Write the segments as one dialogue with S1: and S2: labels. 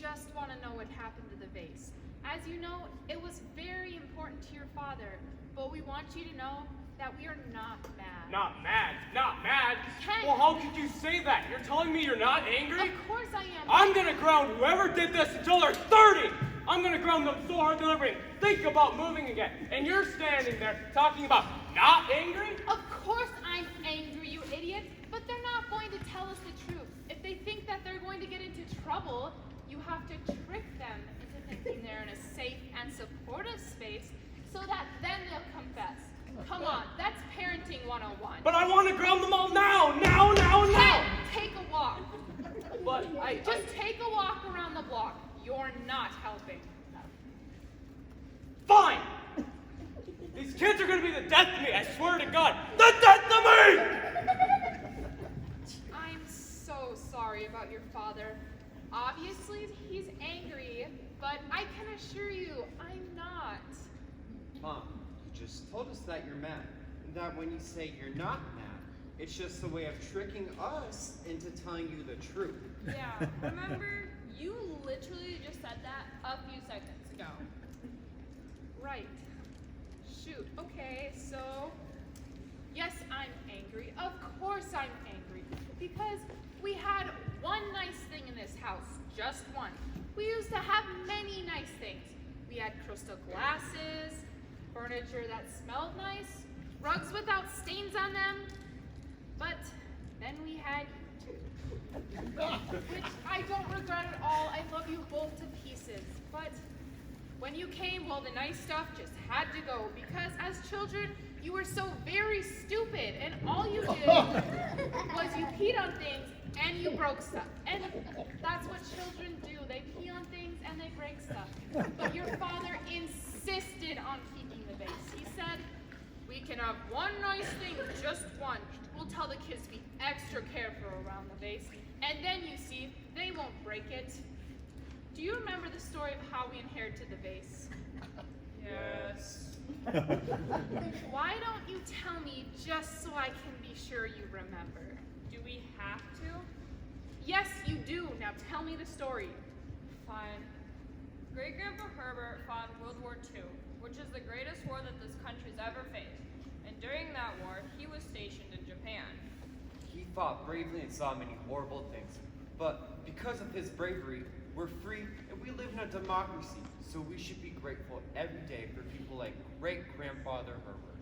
S1: just want to know what happened to the vase. As you know, it was very important to your father, but we want you to know that we are not mad.
S2: Not mad? Not mad?
S1: Ken!
S2: Well, how could you say that? You're telling me you're not angry?
S1: Of course I am.
S2: I'm gonna ground whoever did this until they're 30! I'm gonna ground them so hard they'll never even think about moving again. And you're standing there talking about not angry?
S1: Of course I'm angry, you idiot, but they're not going to tell us the truth. If they think that they're going to get into trouble, you have to trick them into thinking they're in a safe and supportive space so that then they'll confess. Come on, that's parenting 101.
S2: But I want to ground them all now! Now!
S1: Ken, take a walk.
S2: But
S1: Just take a walk around the block. You're not helping.
S2: Fine! These kids are gonna be the death of me, I swear to God! The death of me!
S1: I'm so sorry about your father. Obviously, he's angry, but I can assure you, I'm not.
S3: Mom, you just told us that you're mad, and that when you say you're not mad, it's just a way of tricking us into telling you the truth.
S4: Yeah, remember, you literally just said that a few seconds ago.
S1: Right. Shoot, okay, so... Yes, I'm angry. Of course I'm angry. Because we had one nice thing in this house. Just one. We used to have many nice things. We had crystal glasses, furniture that smelled nice, rugs without stains on them. But then we had which I don't regret at all. I love you both to pieces. But when you came, well, the nice stuff just had to go because as children, you were so very stupid and all you did was you peed on things and you broke stuff. And that's what children do. They pee on things and they break stuff. But your father insisted on keeping the vase. He said, we can have one nice thing, just one. We'll tell the kids to be extra careful around the vase. And then, you see, they won't break it. Do you remember the story of how we inherited the vase?
S4: Yes.
S1: Why don't you tell me just so I can be sure you remember?
S4: Do we have to?
S1: Yes, you do. Now tell me the story.
S4: Fine. Great-Grandpa Herbert fought in World War II, which is the greatest war that this country's ever faced. And during that war, he was stationed in Japan.
S3: He fought bravely and saw many horrible things. But because of his bravery, we're free and we live in a democracy. So we should be grateful every day for people like great-grandfather Herbert.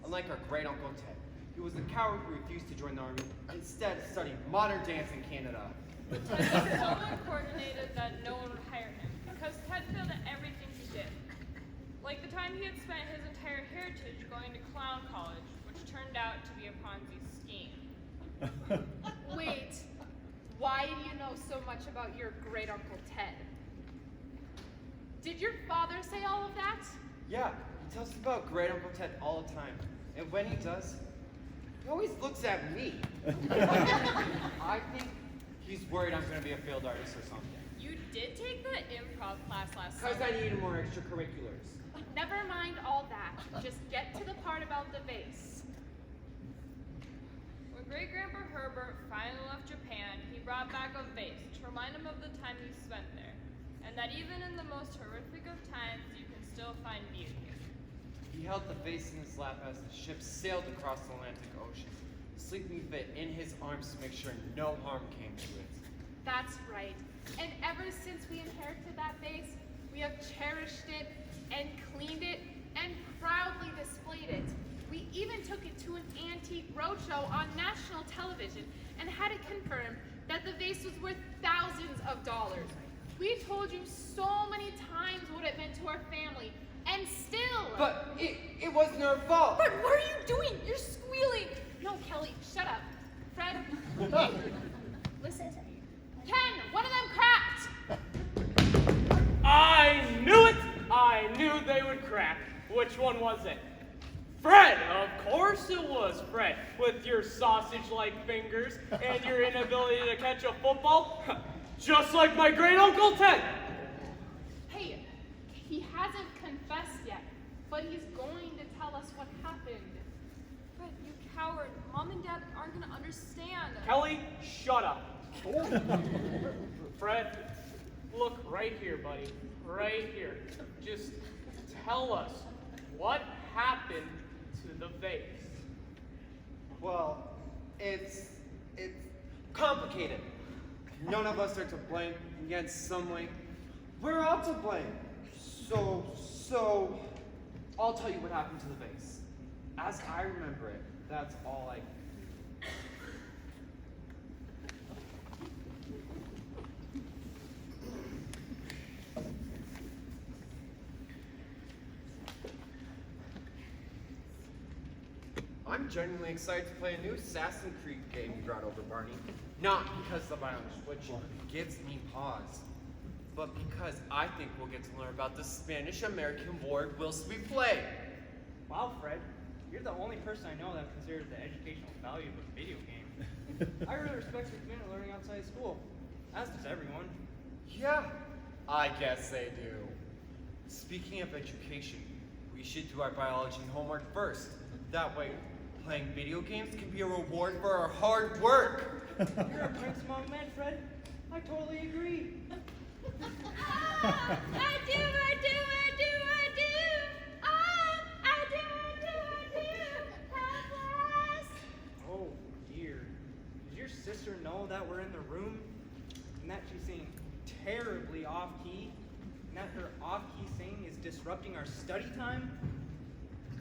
S3: Unlike our great-uncle Ted, he was a coward who refused to join the army, instead studying modern dance in Canada.
S4: Ted was so uncoordinated that no one would hire him, because Ted failed at everything he did. Like the time he had spent his entire heritage going to clown college, which turned out to be a Ponzi scheme.
S1: Wait, why do you know so much about your great-uncle Ted? Did your father say all of that?
S3: Yeah, he tells us about great-uncle Ted all the time. And when he does, he always looks at me. I think he's worried I'm going to be a failed artist or something.
S4: You did take the improv class last
S3: Because
S4: summer.
S3: I need more extracurriculars.
S1: Never mind all that. Just get to the part about the vase.
S4: When Great-Grandpa Herbert finally left Japan, he brought back a vase to remind him of the time he spent there, and that even in the most horrific of times, you can still find beauty.
S3: He held the vase in his lap as the ship sailed across the Atlantic Ocean, sleeping fit in his arms to make sure no harm came to it.
S1: That's right. And ever since we inherited that vase, we have cherished it and cleaned it and proudly displayed it. We even took it to an antique roadshow on national television and had it confirmed that the vase was worth thousands of dollars. We told you so many times what it meant to our family, and still...
S3: But it wasn't our fault.
S1: Fred, what are you doing? You're squealing. No, Kelly, shut up. Fred, listen to me. Ken, one of them cracked.
S2: I knew it! I knew they would crack. Which one was it? Fred! Of course it was Fred. With your sausage-like fingers and your inability to catch a football. Just like my great-uncle Ted.
S1: Hey, he hasn't confessed yet, but he's going to tell us what happened.
S4: Fred, you coward. Mom and Dad aren't going to understand.
S2: Kelly, shut up. Fred, Look right here, buddy. Right here. Just tell us what happened to the vase.
S3: Well, it's complicated. None of us are to blame, yet some way we're all to blame. So I'll tell you what happened to the vase. As I remember it, that's all I. I'm genuinely excited to play a new Assassin's Creed game you brought over, Barney. Not because the violent switch gives me pause, but because I think we'll get to learn about the Spanish-American War whilst we play.
S5: Wow, Fred, you're the only person I know that considers the educational value of a video game. I really respect your commitment to learning outside school, as does everyone.
S3: Yeah, I guess they do. Speaking of education, we should do our biology homework first. That way, playing video games can be a reward for our hard work.
S5: You're a prince among men, Fred. I totally agree.
S4: I do.
S5: Oh, dear. Does your sister know that we're in the room? And that she's singing terribly off-key? And that her off-key singing is disrupting our study time?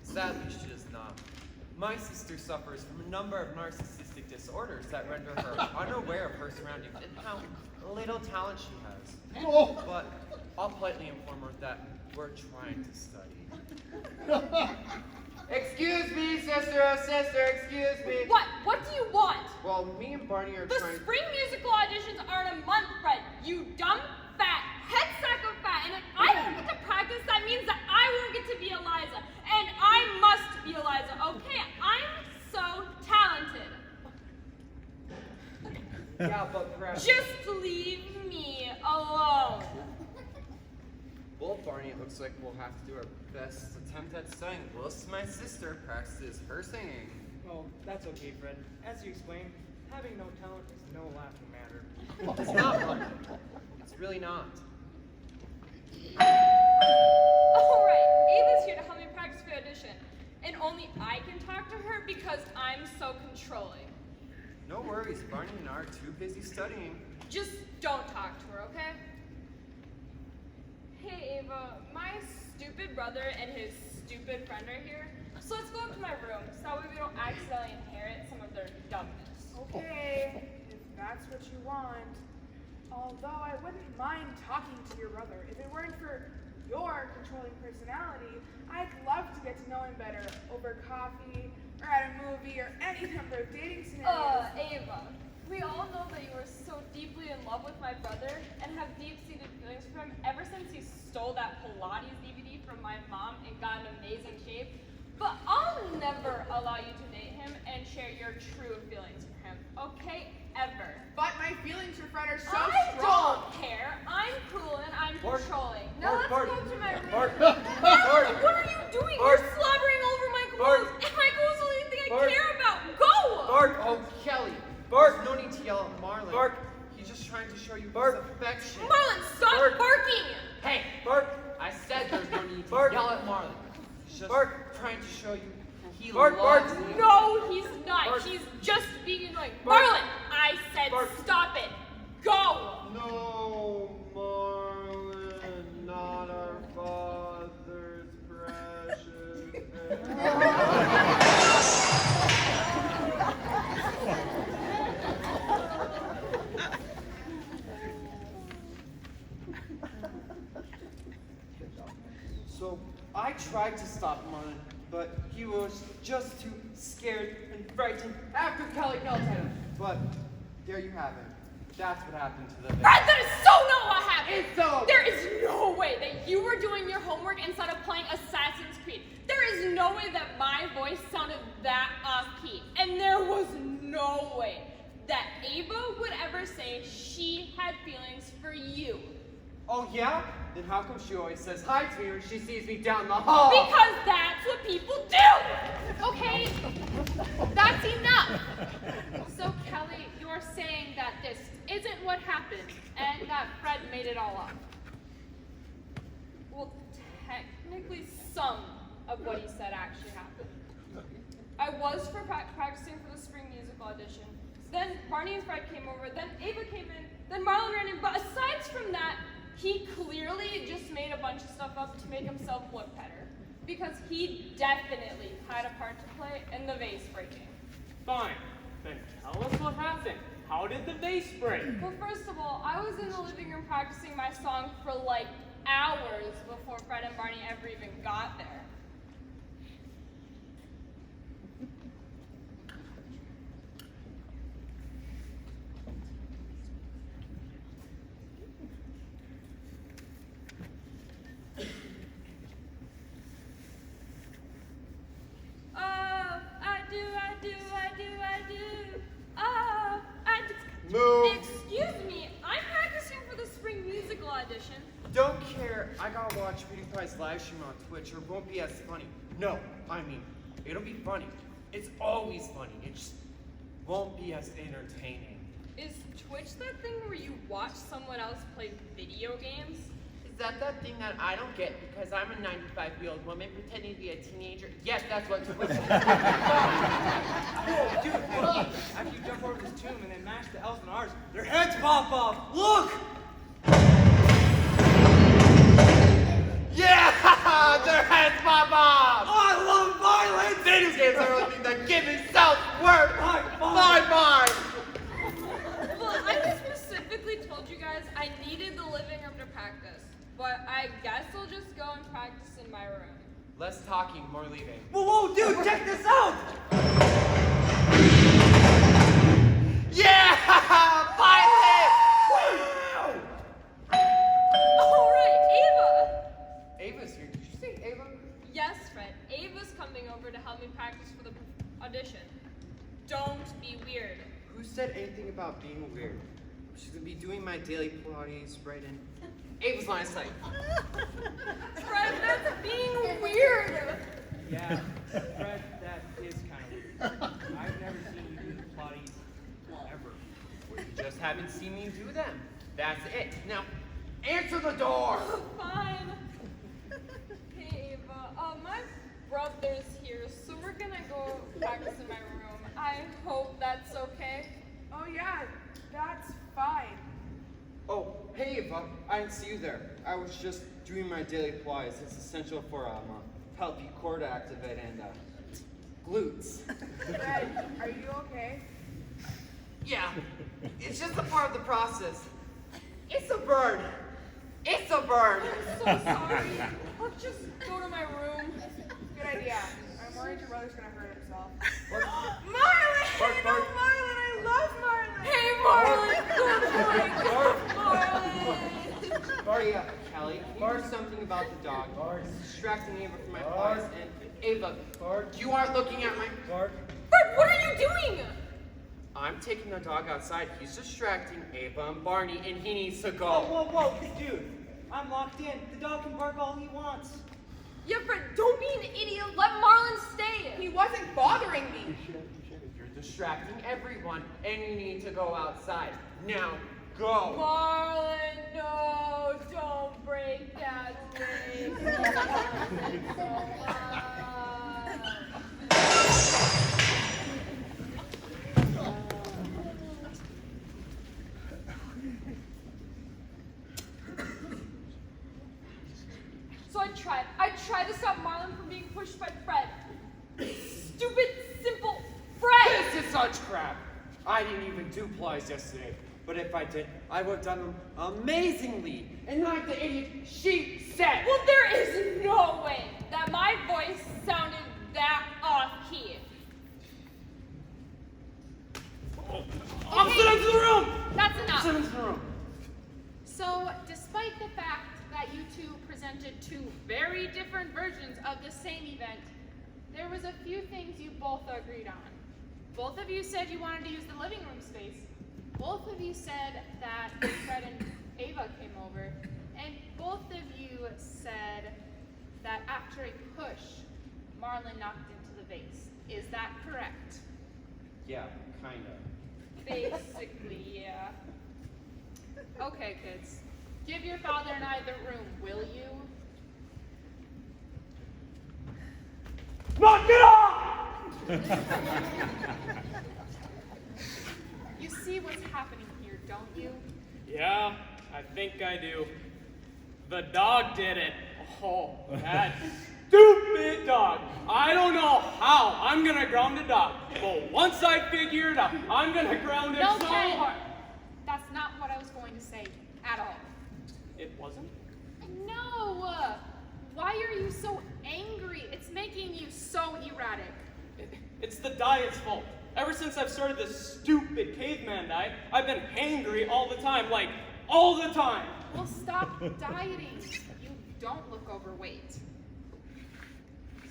S3: Sadly, she does not. My sister suffers from a number of narcissistic disorders that render her unaware of her surroundings and how little talent she has. But I'll politely inform her that we're trying to study. Excuse me, sister, excuse me.
S4: What? What do you want?
S3: Well, me and Barney are
S4: The
S3: trying to...
S4: spring musical auditions are in a month, Fred. You dumb, fat, head sack of fat. And if I don't get to practice, that means that I won't get to be Eliza. And I must be Eliza, okay? I'm so talented.
S3: Yeah, but perhaps...
S4: Just leave me alone.
S3: Well, Barney, it looks like we'll have to do our best attempt at studying whilst my sister practices her singing.
S5: Well, that's okay, Fred. As you explained, having no talent is no laughing matter.
S3: It's not fun. It's really not.
S4: All right, Ava's here to help me practice for the audition. And only I can talk to her because I'm so controlling.
S3: No worries, Barney and I are too busy studying.
S4: Just don't talk to her, okay? Hey, Ava, my stupid brother and his stupid friend are here. So let's go up to my room so that way we don't accidentally inherit some of their dumbness.
S1: Okay, if that's what you want. Although I wouldn't mind talking to your brother. If it weren't for your controlling personality, I'd love to get to know him better over coffee, or at a movie, or any number of dating scenarios.
S4: Ava, we all know that you were so deeply in love with my brother and have deep-seated feelings for him ever since he stole that Pilates DVD from my mom and got in amazing shape. But I'll never allow you to date him and share your true feelings for him, okay? Ever.
S1: But my feelings for Fred are so
S4: I
S1: strong.
S4: don't care. I'm cruel and I'm
S3: Bart,
S4: controlling.
S3: Bart,
S4: Now let's
S3: Bart,
S4: go to my room.
S3: Bart,
S4: Bart,
S3: Bart,
S4: what are you doing?
S3: Bart,
S4: You're slobbering over my
S3: Bart,
S4: clothes. And my clothes are the only thing I
S3: Bart,
S4: care about. Go!
S3: Bart! Oh, Kelly.
S2: Bart.
S3: There's no need to yell at Marlon.
S2: Bart.
S3: He's just trying to show you
S2: Bart.
S3: his affection.
S4: Marlon, stop
S3: Bart.
S4: barking!
S3: Hey,
S2: Bart!
S3: I said there's no need to
S2: Bart.
S3: yell at Marlon. He's just
S2: Bart.
S3: trying to show you he
S2: Bart,
S3: loves
S2: Bart.
S3: you.
S4: No, he's not.
S2: Bart.
S4: He's just being annoying.
S2: Bart.
S4: Marlon, I said
S2: Bart.
S4: stop it. Go!
S3: No, Marlon, not our father's precious. So I tried to stop Marlon, but he was just too scared and frightened after Kelly yelled at him. But there you have it. That's what happened to the
S4: Fred, that is so not what happened!
S3: It's so-
S4: There is no way that you were doing your homework instead of playing Assassin's Creed. There is no way that my voice sounded that off-key. And there was no way that Ava would ever say she had feelings for you.
S3: Oh yeah? Then how come she always says hi to me when she sees me down the hall?
S4: Because that's what people do!
S1: Okay, that's enough. So Kelly, you're saying that this isn't what happened and that Fred made it all up.
S4: some of what he said actually happened. I was practicing for the spring musical audition. Then Barney and Fred came over, then Ava came in, then Marlon ran in, but aside from that, he clearly just made a bunch of stuff up to make himself look better. Because he definitely had a part to play in the vase breaking.
S2: Fine. Then tell us what happened. How did the vase break?
S4: Well, first of all, I was in the living room practicing my song for like hours before Fred and Barney ever even got there.
S3: Move.
S4: Excuse me, I'm practicing for the spring musical audition.
S3: Don't care. I gotta watch PewDiePie's live stream on Twitch or it won't be as funny. No, I mean, it'll be funny. It's always funny. It just won't be as entertaining.
S4: Is Twitch that thing where you watch someone else play video games?
S3: Is that thing that I don't get because I'm a 95-year-old woman pretending to be a teenager? Yes, that's what Twitch is.
S5: Oh, dude, look! After you jump over this tomb and then mash the L's and R's, their heads pop off! Look!
S3: Yeah! Their heads pop off!
S5: I love violence!
S3: Video games are the only thing that give me self-worth! Bye-bye!
S4: Well, I specifically told you guys I needed the living room to practice, but I guess I'll just go and practice in my room.
S3: Less talking, more leaving.
S5: Whoa, dude, check this out!
S3: Yeah! Violet!
S4: All right, Ava!
S3: Ava's here. Did you say Ava?
S4: Yes, Fred. Ava's coming over to help me practice for the audition. Don't be weird.
S3: Who said anything about being weird? She's gonna be doing my daily Pilates right in. Ava's line of sight.
S4: Fred, that's being weird.
S5: Yeah, Fred, that is kind of weird. I've never seen you do the Pilates ever.
S3: Well, you just haven't seen me do them. That's it. Now, answer the door!
S4: Fine. Hey, Ava. My brother's here, so we're gonna go practice in my room. I hope that's okay.
S1: Oh yeah, that's fine.
S3: Oh, hey Ava. I didn't see you there. I was just doing my daily Pilates. It's essential for healthy core to activate and glutes.
S1: Fred, are you okay?
S3: Yeah, it's just a part of the process. It's a burn. It's a burn.
S4: I'm so sorry. Let's just go to my room.
S1: Good idea. I'm worried your brother's gonna hurt himself.
S3: Marlon!
S1: Marlon! No, Marlon! I love Marlon!
S4: Hey, Marlon! Good boy! Marlon!
S3: Barney, Kelly, can you do something about the dog? It's distracting Ava from my Pilates. And Ava, you aren't looking at my...
S4: Fred, what are you doing?
S3: I'm taking the dog outside. He's distracting Ava and Barney, and he needs to go.
S5: Whoa, dude. I'm locked in. The dog can bark all he wants.
S4: Yeah, Fred, don't be an idiot. Let Marlon stay.
S1: He wasn't bothering me.
S3: You're distracting everyone, and you need to go outside. Now, go.
S4: Marlon, no, don't break that thing. So I tried to stop Marlon from being pushed by Fred. Stupid, simple Fred!
S3: This is such crap. I didn't even do Pilates yesterday, but if I did, I would have done them amazingly, and like the idiot she said.
S4: Well, there is no way that my voice sounded that off-key.
S2: Opposite ends of the room!
S4: That's enough.
S2: Opposite ends of the room.
S1: So, despite the fact that you two presented two very different versions of the same event, there was a few things you both agreed on. Both of you said you wanted to use the living room space. Both of you said that Fred and Ava came over. And both of you said that after a push, Marlon knocked into the vase. Is that correct?
S3: Yeah, kind of.
S4: Basically, yeah.
S1: Okay, kids. Give your father and I the room, will you?
S2: Knock it off!
S1: You see what's happening here, don't you?
S2: Yeah, I think I do. The dog did it. Oh, that stupid dog. I don't know how I'm gonna ground the dog, but once I figure it out, I'm gonna ground it
S1: No,
S2: so
S1: Ken.
S2: hard.
S1: That's not what I was going to say at all.
S2: It wasn't?
S1: No! Why are you so angry? It's making you so erratic.
S2: It's the diet's fault. Ever since I've started this stupid caveman diet, I've been hangry all the time, like all the time.
S1: Well, stop dieting. You don't look overweight.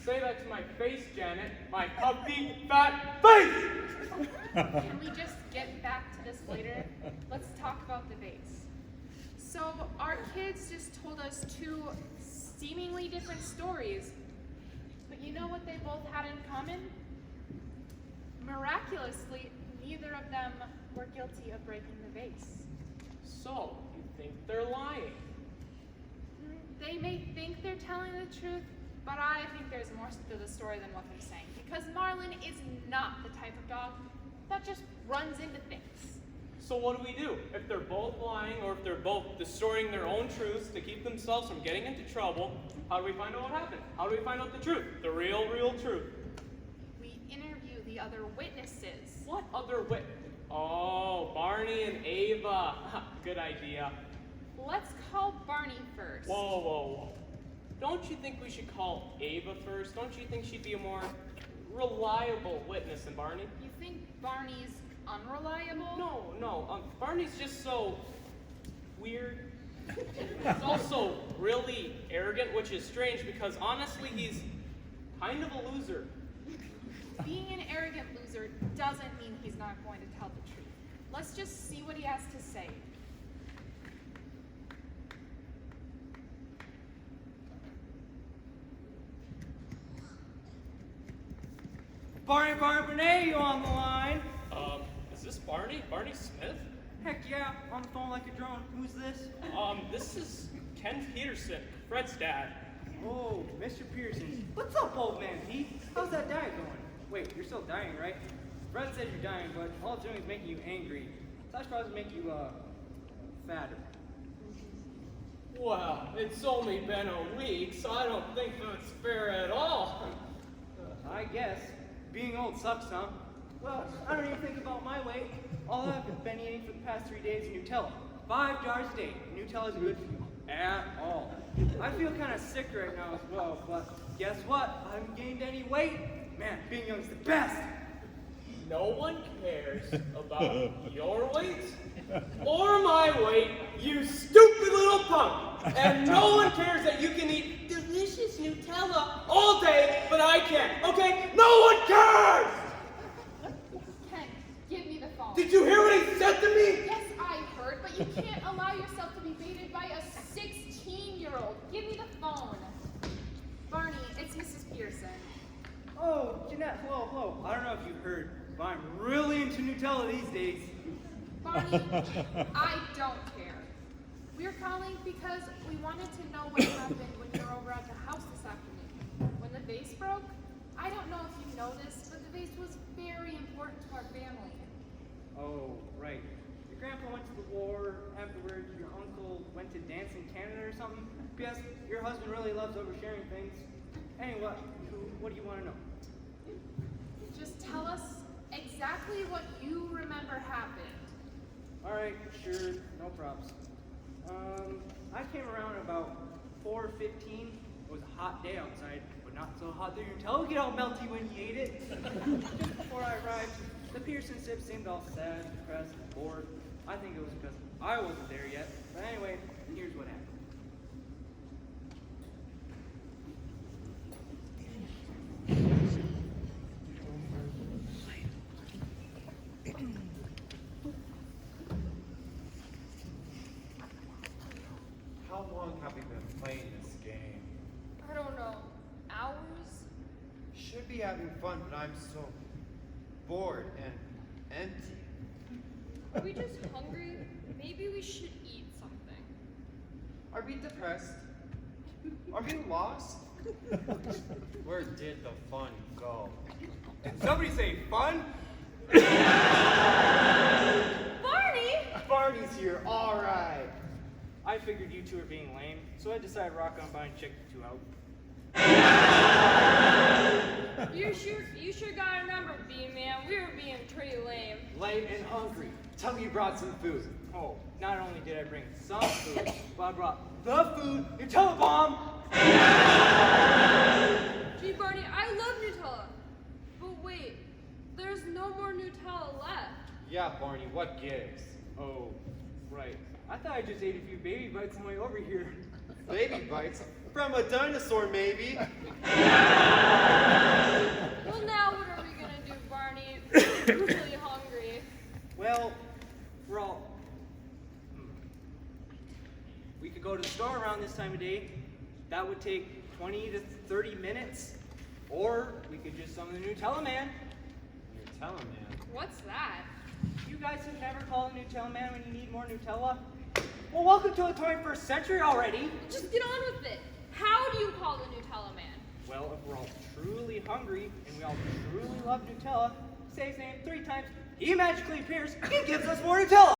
S2: Say that to my face, Janet. My puffy, fat face!
S1: Can we just get back to this later? Let's talk about the vase. So, our kids just told us two seemingly different stories, but you know what they both had in common? Miraculously, neither of them were guilty of breaking the vase.
S2: So, you think they're lying?
S1: They may think they're telling the truth, but I think there's more to the story than what they're saying, because Marlin is not the type of dog that just runs into things.
S2: So what do we do? If they're both lying or if they're both distorting their own truths to keep themselves from getting into trouble, how do we find out what happened? How do we find out the truth? The real truth.
S1: We interview the other witnesses.
S2: What other Oh, Barney and Ava. Good idea.
S1: Let's call Barney first.
S2: Whoa. Don't you think we should call Ava first? Don't you think she'd be a more reliable witness than Barney?
S1: You think Barney's unreliable?
S2: No. Barney's just so weird. He's also really arrogant, which is strange because honestly, he's kind of a loser.
S1: Being an arrogant loser doesn't mean he's not going to tell the truth. Let's just see what he has to say.
S5: Barney, you on the line?
S2: Is this Barney? Barney Smith?
S5: Heck yeah, on the phone like a drone. Who's this?
S2: This is Ken Peterson, Fred's dad.
S5: Oh, Mr. Pearson. What's up, old man Pete? How's that diet going? Wait, you're still dying, right? Fred said you're dying, but all it's doing is making you angry. So I should probably make you, fatter.
S2: Well, it's only been a week, so I don't think that's fair at all.
S5: I guess. Being old sucks, huh? Well, I don't even think about my weight. All I've been eating for the past 3 days is Nutella. 5 jars a day. Nutella isn't good for you at all. I feel kind of sick right now as well, but guess what? I haven't gained any weight. Man, being young is the best.
S2: No one cares about your weight or my weight, you stupid little punk. And no one cares that you can eat delicious Nutella all day, but I can't, okay? No one cares!
S1: Ken, give me the phone.
S2: Did you hear what he said to me?
S1: Yes, I heard, but you can't allow yourself to be baited by a 16-year-old. Give me the phone. Barney, it's Mrs. Pearson.
S5: Oh, Jeanette, hello. I don't know if you heard, but I'm really into Nutella these days.
S1: Barney, I don't care. We're calling because we wanted to know what happened when you were over at the house this afternoon. When the vase broke, I don't know if you know this, but the vase was very important to our family.
S5: Oh, right. Your grandpa went to the war. Afterwards, your uncle went to dance in Canada or something. P.S. Your husband really loves oversharing things. Anyway, what do you want to know?
S1: Just tell us exactly what you remember happened.
S5: All right, sure, no props. I came around about 4:15. It was a hot day outside, but not so hot that your Nutella would get all melty when you ate it. Just before I arrived, the Pearson sip seemed all sad, depressed, bored. I think it was because I wasn't there yet. But anyway, here's what happened.
S3: How long have we been playing this game?
S4: I don't know. Hours?
S3: Should be having fun, but I'm so bored and empty.
S4: Are we just hungry? Maybe we should eat something.
S3: Are we depressed? Are we lost? Where did the fun go?
S5: Did somebody say fun?
S4: Barney!
S5: Barney's here, alright. I figured you two were being lame, so I decided rock on by and check you two out.
S4: You sure got a number, Bean Man. We were being pretty lame.
S3: Late and hungry. Tell me you brought some food.
S5: Oh, not only did I bring some food, but I brought the food, Nutella bomb!
S4: Gee, Barney, I love Nutella. But wait, there's no more Nutella left.
S3: Yeah, Barney, what gives?
S5: Oh, right. I thought I just ate a few baby bites on the way over here.
S3: Baby bites? From a dinosaur, maybe?
S4: Well, now what are we gonna do, Barney? We're really hungry.
S5: Well, we're all... We could go to the store around this time of day. That would take 20 to 30 minutes. Or we could just summon the Nutella Man.
S3: Nutella Man.
S1: What's that?
S5: You guys have never called a Nutella Man when you need more Nutella? Well, welcome to the 21st century already.
S4: Just get on with it. How do you call the Nutella Man?
S5: Well, if we're all truly hungry and we all truly love Nutella, say his name 3 times, he magically appears and gives us more Nutella.